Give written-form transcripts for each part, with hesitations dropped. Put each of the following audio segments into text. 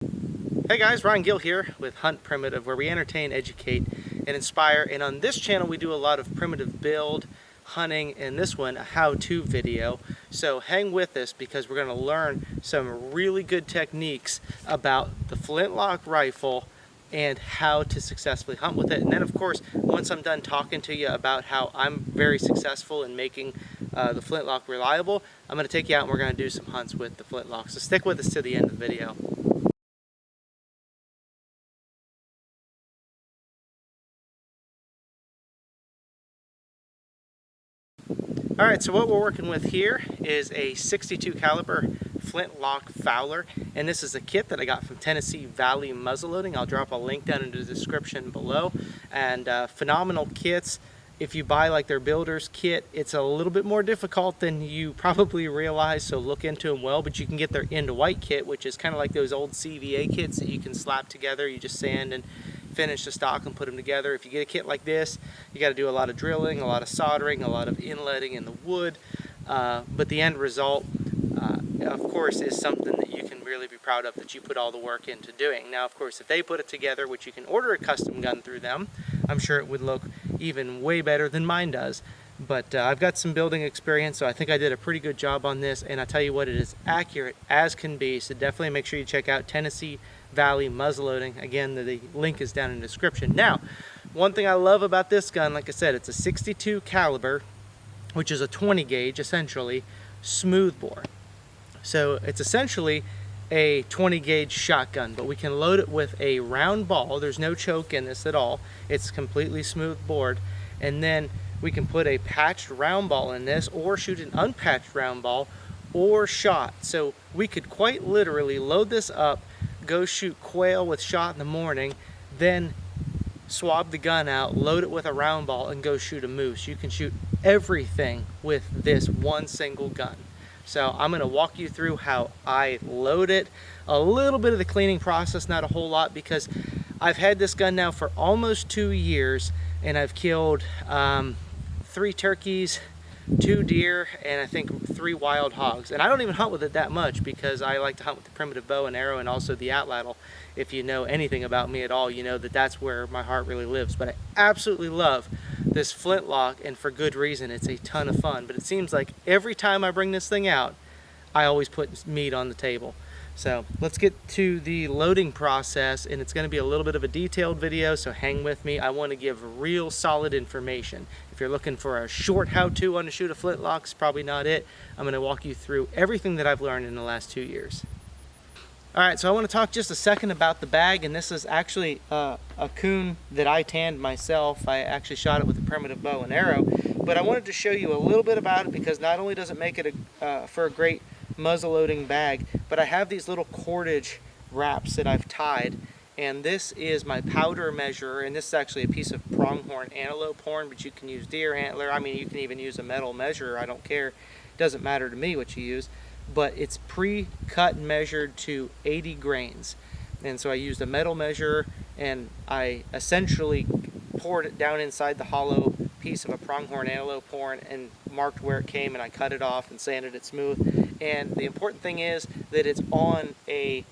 Hey guys, Ron Gill here with Hunt Primitive, where we entertain, educate, and inspire. And on this channel we do a lot of primitive build, hunting, and this one a how-to video. So hang with us because we're going to learn some really good techniques about the flintlock rifle and how to successfully hunt with it. And then of course, once I'm done talking to you about how I'm very successful in making the flintlock reliable, I'm going to take you out and we're going to do some hunts with the flintlock. So stick with us to the end of the video. Alright, so what we're working with here is a 62 caliber Flintlock Fowler, and this is a kit that I got from Tennessee Valley Muzzleloading. I'll drop a link down in the description below. And phenomenal kits. If you buy like their builder's kit, it's a little bit more difficult than you probably realize, so look into them well. But you can get their into white kit, which is kind of like those old CVA kits that you can slap together. You just sand and finish the stock and put them together. If you get a kit like this, you got to do a lot of drilling, a lot of soldering, a lot of inletting in the wood, but the end result of course is something that you can really be proud of, that you put all the work into doing. Now of course, if they put it together, which you can order a custom gun through them, I'm sure it would look even way better than mine does. But I've got some building experience, so I think I did a pretty good job on this, and I tell you what, it is accurate as can be. So definitely make sure you check out Tennessee Valley Muzzleloading. Again, the link is down in the description. Now, one thing I love about this gun, like I said, it's a 62 caliber, which is a 20 gauge, essentially, smoothbore. So it's essentially a 20 gauge shotgun, but we can load it with a round ball. There's no choke in this at all. It's completely smooth bored, and then we can put a patched round ball in this, or shoot an unpatched round ball, or shot. So we could quite literally load this up, go shoot quail with shot in the morning, then swab the gun out, load it with a round ball, and go shoot a moose. You can shoot everything with this one single gun. So I'm going to walk you through how I load it, a little bit of the cleaning process, not a whole lot, because I've had this gun now for almost 2 years, and I've killed 3 turkeys, 2 deer, and I think 3 wild hogs. And I don't even hunt with it that much because I like to hunt with the primitive bow and arrow, and also the atlatl. If you know anything about me at all, you know that that's where my heart really lives. But I absolutely love this flintlock, and for good reason. It's a ton of fun. But it seems like every time I bring this thing out, I always put meat on the table. So let's get to the loading process, and it's going to be a little bit of a detailed video, so hang with me. I want to give real solid information. If you're looking for a short how-to on to shoot a flintlock, it's probably not it. I'm going to walk you through everything that I've learned in the last 2 years. Alright, so I want to talk just a second about the bag, and this is actually a coon that I tanned myself. I actually shot it with a primitive bow and arrow, but I wanted to show you a little bit about it because not only does it make it for a great muzzle-loading bag, but I have these little cordage wraps that I've tied, and this is my powder measure, and this is actually a piece of pronghorn antelope horn, but you can use deer antler. I mean, you can even use a metal measure. I don't care. It doesn't matter to me what you use, but it's pre-cut and measured to 80 grains. And so I used a metal measure, and I essentially poured it down inside the hollow piece of a pronghorn antelope horn and marked where it came, and I cut it off and sanded it smooth. And the important thing is that it's on a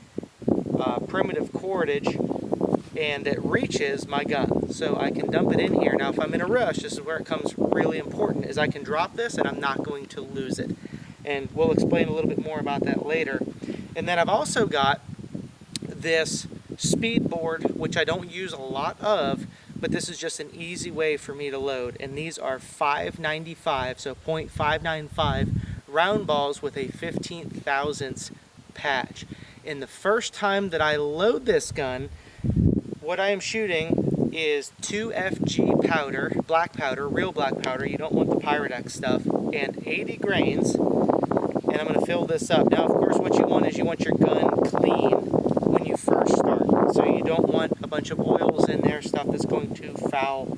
primitive cordage, and it reaches my gun, so I can dump it in here. Now if I'm in a rush, this is where it comes really important, is I can drop this and I'm not going to lose it, and we'll explain a little bit more about that later. And then I've also got this speed board, which I don't use a lot of, but this is just an easy way for me to load, and these are 595, so .595 round balls with a 15 thousandths patch. And the first time that I load this gun, what I am shooting is 2FG powder, black powder, real black powder. You don't want the Pyrodex stuff, and 80 grains. And I'm going to fill this up. Now, of course, what you want is you want your gun clean when you first start. So you don't want a bunch of oils in there, stuff that's going to foul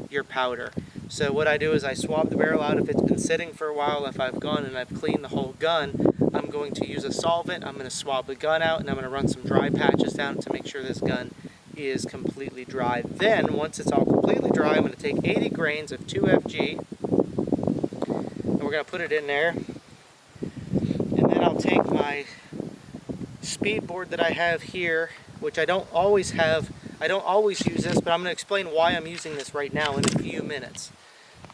your powder. So what I do is I swab the barrel out if it's been sitting for a while. If I've gone and I've cleaned the whole gun, I'm going to use a solvent. I'm going to swab the gun out, and I'm going to run some dry patches down to make sure this gun is completely dry. Then, once it's all completely dry, I'm going to take 80 grains of 2FG, and we're going to put it in there. And then I'll take my speed board that I have here, which I don't always use this, but I'm going to explain why I'm using this right now in a few minutes.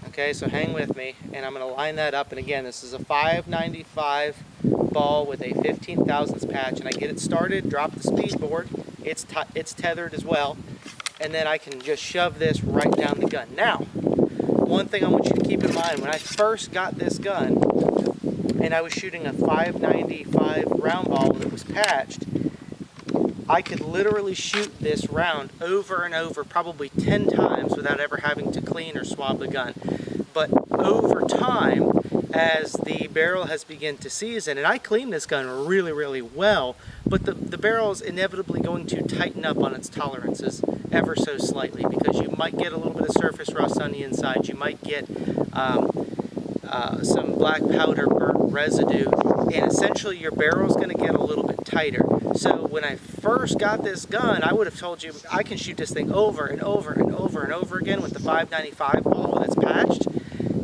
Okay, so hang with me, and I'm going to line that up. And again, this is a 595 ball with a 15 thousandths patch, and I get it started, drop the speed board, it's tethered as well, and then I can just shove this right down the gun. Now, one thing I want you to keep in mind, when I first got this gun, and I was shooting a 595 round ball that was patched, I could literally shoot this round over and over, probably 10 times without ever having to clean or swab the gun. But over time, as the barrel has begun to season, and I cleaned this gun really, really well, but the barrel is inevitably going to tighten up on its tolerances ever so slightly, because you might get a little bit of surface rust on the inside, you might get some black powder burnt residue, and essentially your barrel is going to get a little bit tighter. So when I first got this gun, I would have told you I can shoot this thing over and over and over and over again with the 595 ball that's patched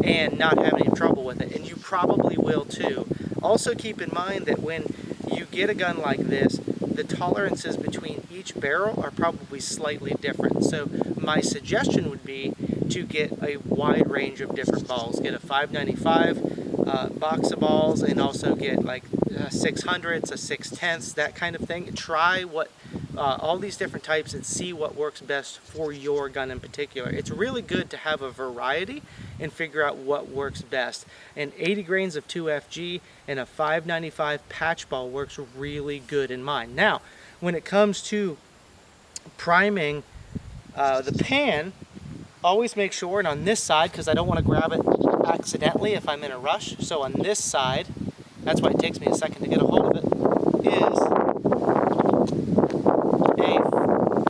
and not have any trouble with it, and you probably will too. Also keep in mind that when you get a gun like this, the tolerances between each barrel are probably slightly different. So my suggestion would be to get a wide range of different balls. Get a 595 box of balls, and also get like 600s, a 6/10ths, that kind of thing. Try what all these different types and see what works best for your gun in particular. It's really good to have a variety and figure out what works best. And 80 grains of 2FG and a 595 patch ball works really good in mine. Now, when it comes to priming the pan, always make sure, and on this side, because I don't want to grab it accidentally if I'm in a rush, so on this side, that's why it takes me a second to get a hold of it, is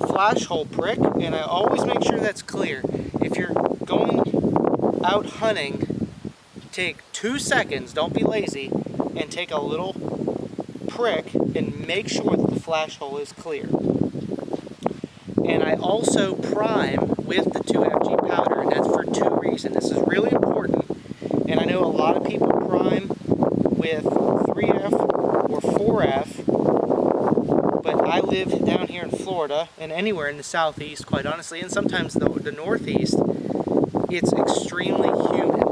a flash hole prick, and I always make sure that's clear. If you're going out hunting, take 2 seconds, don't be lazy, and take a little prick and make sure that the flash hole is clear. And I also prime with the 2FG powder, and that's for 2 reasons. This is really important, and I know a lot of people prime with 3F or 4F, but I live down here in Florida, and anywhere in the southeast, quite honestly, and sometimes the northeast, it's extremely humid.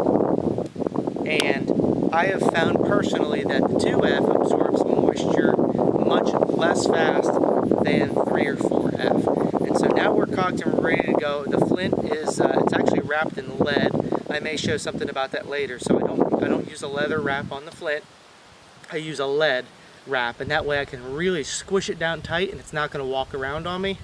And I have found personally that the 2F absorbs moisture much less fast than 3 or 4F. And so now we're cocked and ready to go. The flint is it's actually wrapped in lead. I may show something about that later. So I don't use a leather wrap on the flint. I use a lead wrap, and that way I can really squish it down tight and it's not going to walk around on me.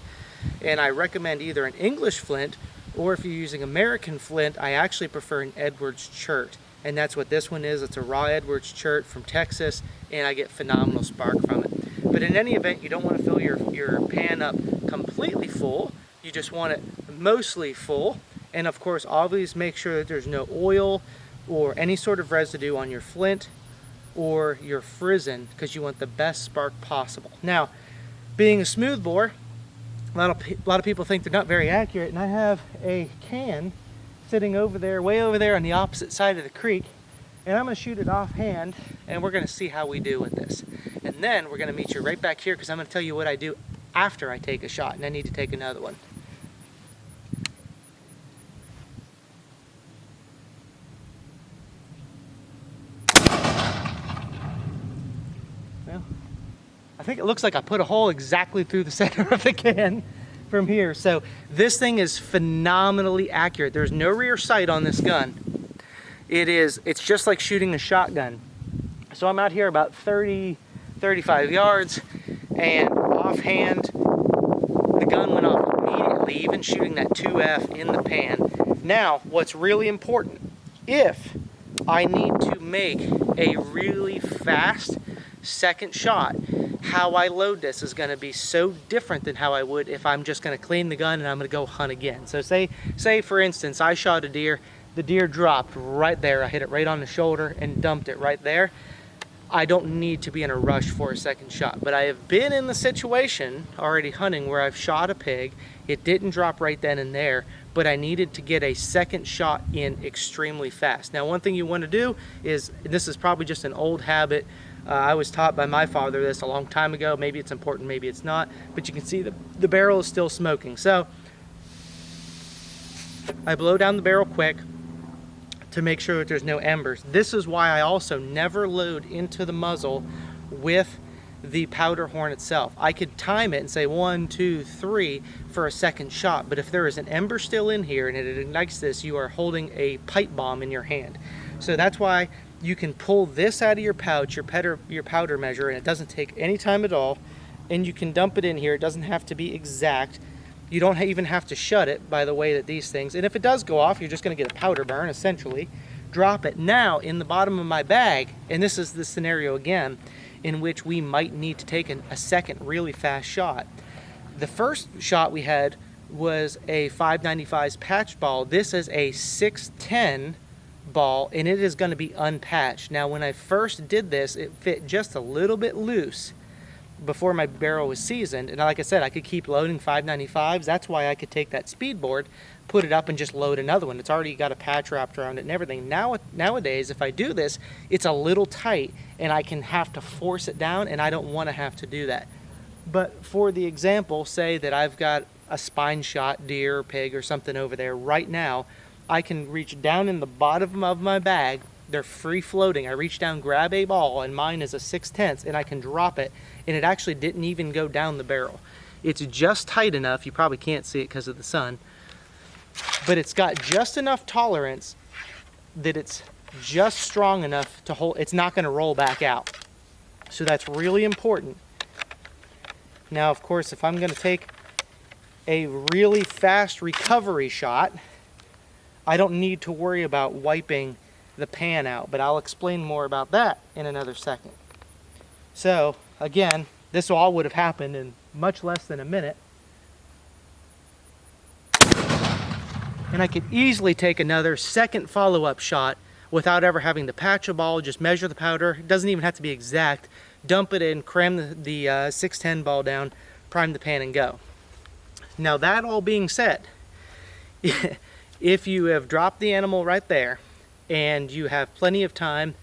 And I recommend either an English flint, or if you're using American flint, I actually prefer an Edwards chert. And that's what this one is. It's a raw Edwards chert from Texas, and I get phenomenal spark from it. But in any event, you don't want to fill your pan up completely full. You just want it mostly full. And of course, always make sure that there's no oil or any sort of residue on your flint or your frizzen, because you want the best spark possible. Now, being a smoothbore, a lot of people think they're not very accurate, and I have a can sitting over there, way over there on the opposite side of the creek, and I'm going to shoot it offhand, and we're going to see how we do with this. And then we're going to meet you right back here, because I'm going to tell you what I do after I take a shot, and I need to take another one. Well, I think it looks like I put a hole exactly through the center of the can from here. So this thing is phenomenally accurate. There's no rear sight on this gun. It's just like shooting a shotgun. So I'm out here about 35 yards, and offhand, the gun went off immediately, even shooting that 2F in the pan. Now, what's really important, if I need to make a really fast second shot, how I load this is going to be so different than how I would if I'm just going to clean the gun and I'm going to go hunt again. So say for instance, I shot a deer, the deer dropped right there, I hit it right on the shoulder and dumped it right there. I don't need to be in a rush for a second shot, but I have been in the situation already hunting where I've shot a pig, it didn't drop right then and there, but I needed to get a second shot in extremely fast. Now, one thing you want to do is, and this is probably just an old habit I was taught by my father this a long time ago. Maybe it's important, maybe it's not, but you can see the barrel is still smoking. So I blow down the barrel quick to make sure that there's no embers. This is why I also never load into the muzzle with the powder horn itself. I could time it and say 1, 2, 3 for a second shot, but if there is an ember still in here and it ignites this, you are holding a pipe bomb in your hand. So that's why you can pull this out of your pouch, your powder measure, and it doesn't take any time at all, and you can dump it in here. It doesn't have to be exact. You don't even have to shut it by the way that these things, and if it does go off, you're just going to get a powder burn essentially. Drop it now in the bottom of my bag, and this is the scenario again in which we might need to take a second really fast shot. The first shot we had was a 595's patch ball. This is a 610 ball, and it is going to be unpatched. Now when I first did this, it fit just a little bit loose before my barrel was seasoned, and like I said, I could keep loading 595s. That's why I could take that speed board, put it up, and just load another one. It's already got a patch wrapped around it and everything. Nowadays, if I do this, it's a little tight, and I can have to force it down, and I don't want to have to do that. But for the example, say that I've got a spine shot deer or pig or something over there right now, I can reach down in the bottom of my bag. They're free floating. I reach down, grab a ball, and mine is a 6/10, and I can drop it, and it actually didn't even go down the barrel. It's just tight enough. You probably can't see it because of the sun, but it's got just enough tolerance that it's just strong enough to hold. It's not going to roll back out. So that's really important. Now, of course, if I'm going to take a really fast recovery shot, I don't need to worry about wiping the pan out, but I'll explain more about that in another second. So again, this all would have happened in much less than a minute, and I could easily take another second follow-up shot without ever having to patch a ball. Just measure the powder. It doesn't even have to be exact. Dump it in, cram the 610 ball down, prime the pan, and go. Now that all being said, if you have dropped the animal right there and you have plenty of time,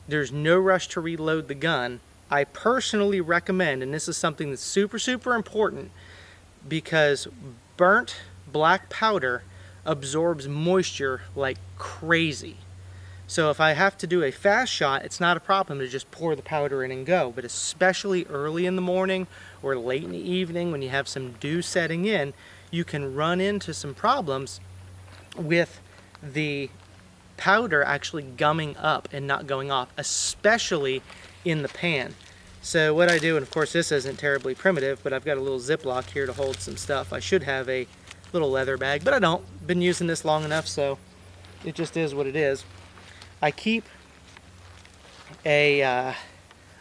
there's no rush to reload the gun, I personally recommend, and this is something that's super important, because burnt black powder absorbs moisture like crazy. So if I have to do a fast shot, it's not a problem to just pour the powder in and go, but especially early in the morning or late in the evening when you have some dew setting in, you can run into some problems with the powder actually gumming up and not going off, especially in the pan. So what I do, and of course this isn't terribly primitive, but I've got a little Ziploc here to hold some stuff. I should have a little leather bag, but I don't. Been using this long enough, so it just is what it is. I keep a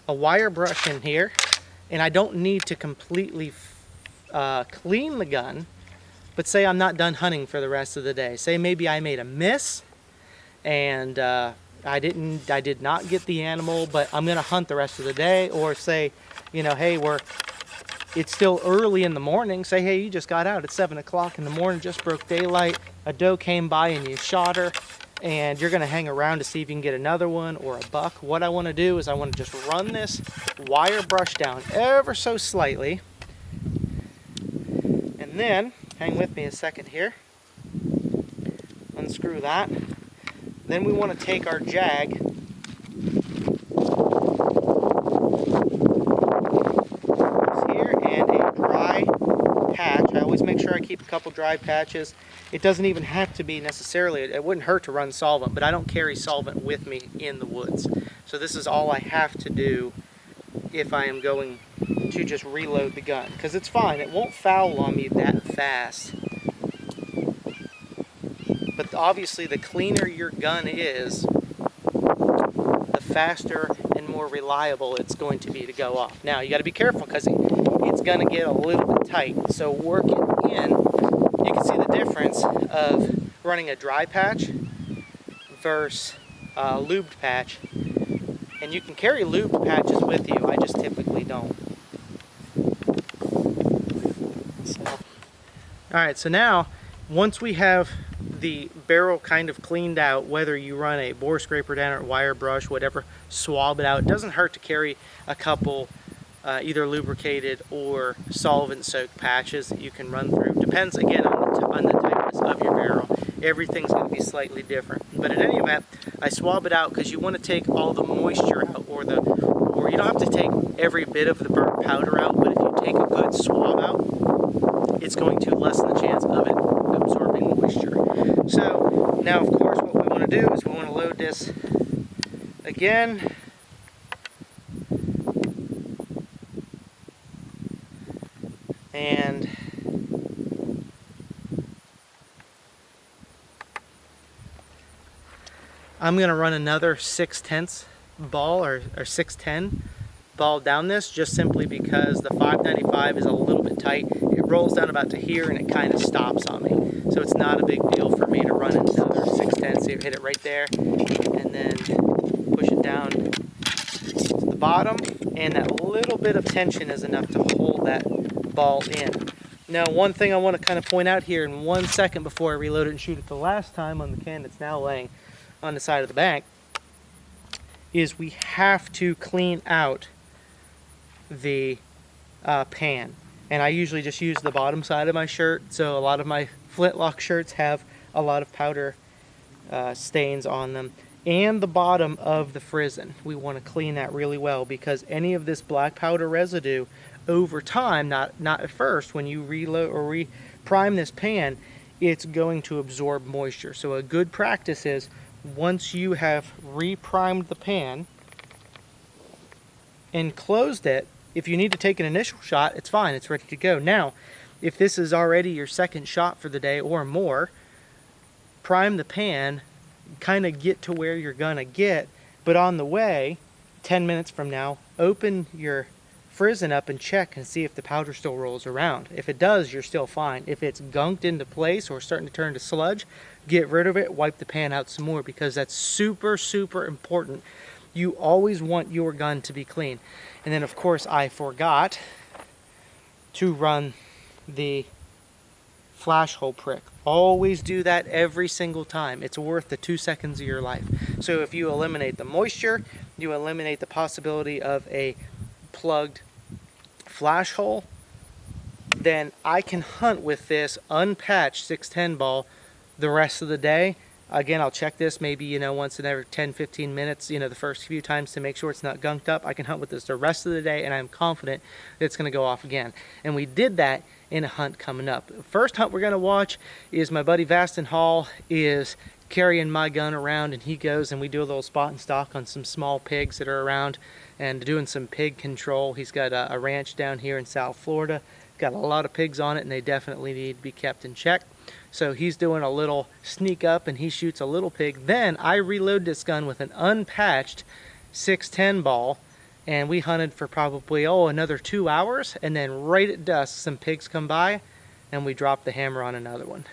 wire brush in here, and I don't need to completely clean the gun, but say I'm not done hunting for the rest of the day. Say maybe I made a miss and I did not get the animal, but I'm gonna hunt the rest of the day. Or say, you know, hey, it's still early in the morning. Say, hey, you just got out at 7 o'clock in the morning, just broke daylight, a doe came by and you shot her, and you're gonna hang around to see if you can get another one or a buck. What I wanna do is I wanna just run this wire brush down ever so slightly, and then, hang with me a second here, unscrew that. Then we wanna take our jag here and a dry patch. I always make sure I keep a couple dry patches. It doesn't even have to be necessarily, it wouldn't hurt to run solvent, but I don't carry solvent with me in the woods. So this is all I have to do if I am going to just reload the gun, because it's fine, it won't foul on me that fast. But obviously the cleaner your gun is, the faster and more reliable it's going to be to go off. Now you got to be careful because it's going to get a little bit tight, so work it in. You can see the difference of running a dry patch versus a lubed patch, and you can carry lubed patches with you. I just typically don't. So, alright, so now once we have the barrel kind of cleaned out, whether you run a bore scraper down or wire brush, whatever, swab it out. It doesn't hurt to carry a couple either lubricated or solvent soaked patches that you can run through. Depends again on the tightness of your barrel. Everything's going to be slightly different. But in any event, I swab it out because you want to take all the moisture out, or you don't have to take every bit of the burnt powder out, but if you take a good swab out, it's going to lessen the chance of it absorbing moisture. So now, of course, what we want to do is we want to load this again. And I'm going to run another 6/10 ball or 610 ball down this, just simply because the 595 is a little bit tight. It rolls down about to here and it kind of stops on me. So it's not a big deal for me to run another 610. So you hit it right there and then push it down to the bottom, and that little bit of tension is enough to hold that ball in. Now, one thing I want to kind of point out here in 1 second before I reload it and shoot it the last time on the can that's now laying on the side of the bank is we have to clean out the pan. And I usually just use the bottom side of my shirt, so a lot of my Flintlock shirts have a lot of powder stains on them. And the bottom of the frizzen, we want to clean that really well, because any of this black powder residue over time, not at first, when you reload or re-prime this pan, it's going to absorb moisture. So a good practice is, once you have re-primed the pan and closed it, if you need to take an initial shot, it's fine, it's ready to go. Now, if this is already your second shot for the day or more, prime the pan, kind of get to where you're gonna get, but on the way, 10 minutes from now, open your frizzen up and check and see if the powder still rolls around. If it does, you're still fine. If it's gunked into place or starting to turn to sludge, get rid of it, wipe the pan out some more, because that's super, super important. You always want your gun to be clean. And then, of course, I forgot to run the flash hole prick. Always do that every single time. It's worth the 2 seconds of your life. So if you eliminate the moisture, you eliminate the possibility of a plugged flash hole, then I can hunt with this unpatched 610 ball the rest of the day. Again, I'll check this maybe, once in every 10-15 minutes, the first few times, to make sure it's not gunked up. I can hunt with this the rest of the day, and I'm confident that it's going to go off again. And we did that in a hunt coming up. The first hunt we're going to watch is my buddy Vaston Hall is carrying my gun around, and he goes and we do a little spot and stalk on some small pigs that are around and doing some pig control. He's got a ranch down here in South Florida. Got a lot of pigs on it, and they definitely need to be kept in check. So he's doing a little sneak up and he shoots a little pig. Then I reload this gun with an unpatched 610 ball, and we hunted for probably another 2 hours, and then right at dusk some pigs come by and we drop the hammer on another one.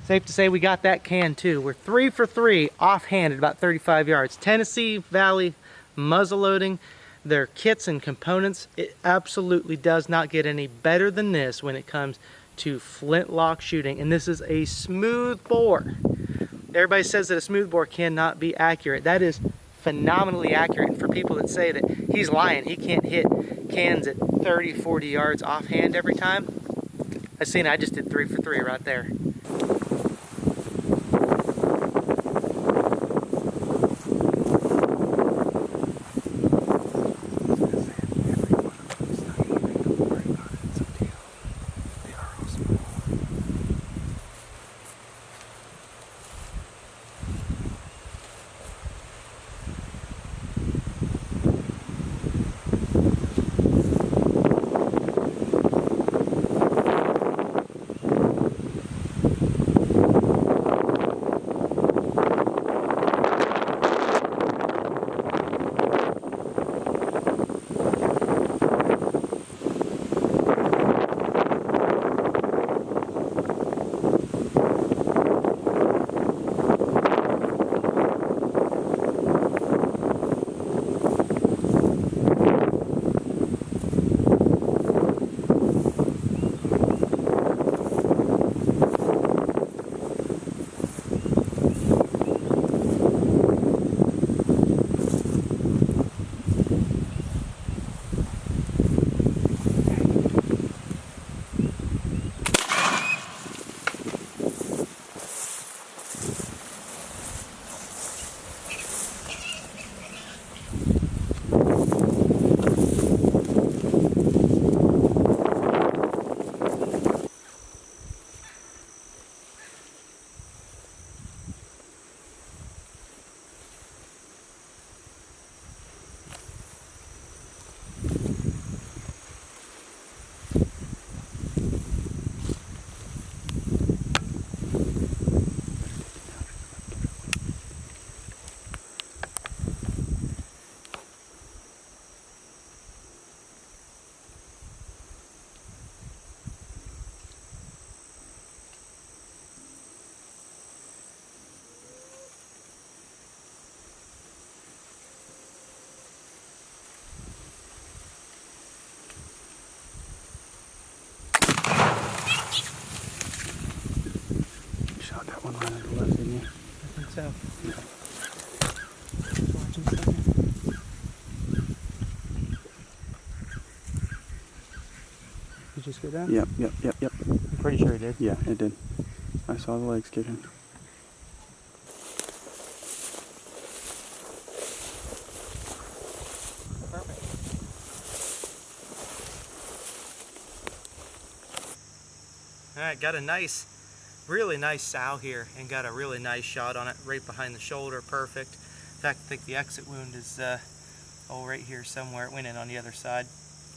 Safe to say we got that can too. We're 3 for 3 offhand at about 35 yards. Tennessee Valley muzzleloading, their kits and components, it absolutely does not get any better than this when it comes to flintlock shooting. And this is a smooth bore. Everybody says that a smooth bore cannot be accurate. That is phenomenally accurate. And for people that say that he's lying, he can't hit cans at 30, 40 yards offhand every time, I've seen it. I just did 3 for 3 right there. left, didn't you? I think so. Did you just go down? Yep. I'm pretty sure it did. Yeah, it did. I saw the legs kicking. Perfect. All right, got a really nice sow here, and got a really nice shot on it right behind the shoulder. Perfect. In fact, I think the exit wound is right here somewhere. It went in on the other side.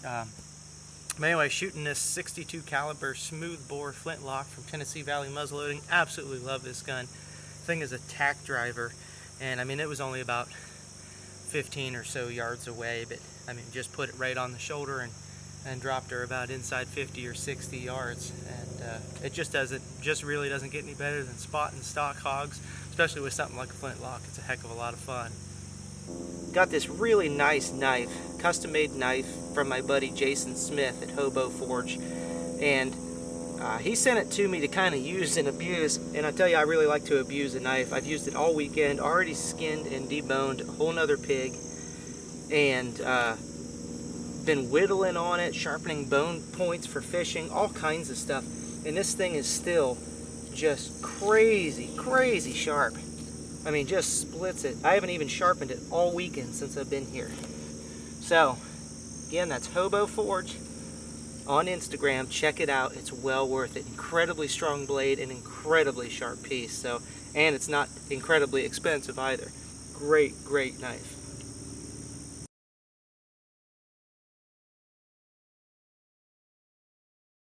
But anyway, shooting this 62 caliber smoothbore flintlock from Tennessee Valley Muzzleloading. Absolutely love this gun. Thing is a tack driver, and I mean, it was only about 15 or so yards away, but I mean, just put it right on the shoulder and dropped her about inside 50 or 60 yards, and it just really doesn't get any better than spotting stock hogs, especially with something like a flintlock. It's a heck of a lot of fun. Got this really nice knife, custom made knife from my buddy Jason Smith at Hobo Forge, and he sent it to me to kind of use and abuse, and I tell you, I really like to abuse a knife. I've used it all weekend, already skinned and deboned a whole nother pig, and been whittling on it, sharpening bone points for fishing, all kinds of stuff, and this thing is still just crazy sharp. I mean, just splits it. I haven't even sharpened it all weekend since I've been here. So, again, that's Hobo Forge on Instagram. Check it out. It's well worth it. Incredibly strong blade and incredibly sharp piece. So, and it's not incredibly expensive either. Great knife.